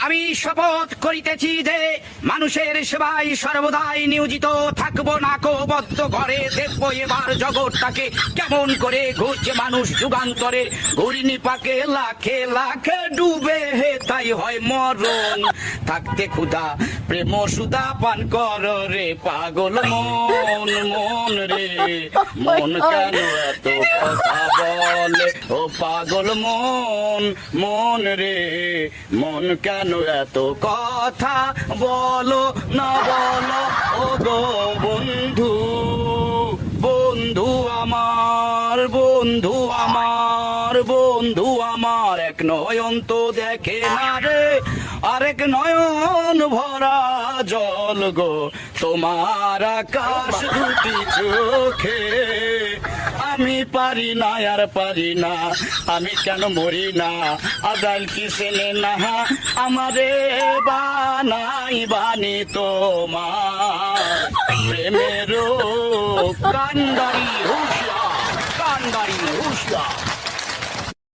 আমি শপথ করিতেছি যে মানুষের সেবায় সর্বদাই নিয়োজিত থাকবো না বদ্ধ ঘরে। দেখবো এবার জগৎটাকে কেমন করে ঘুরছে মানুষ যুগান্তরে। ঘূর্ণি পাকে লাখে লাখে ডুবে হে তাই হয় মরণ। থাকতে ক্ষুধা প্রেম সুধা পান কর রে পাগল মন। মন রে মন কেন এত কথা বলে ও পাগল মন। মন রে মন কেন এত কথা বলো না বলো ও গো বন্ধু। বন্ধু আমার বন্ধু আমার বন্ধু আমার এক নয়ন তো দেখে না রে আরেক নয়ন ভরা জল গো তোমার আকাশ দুটি চোখে। আমি পারি না আর পারি না আমি কেন মরি না আদাল কি সেনে না আমারে বানাই বানি তোমার প্রেমেরও কান্ডারি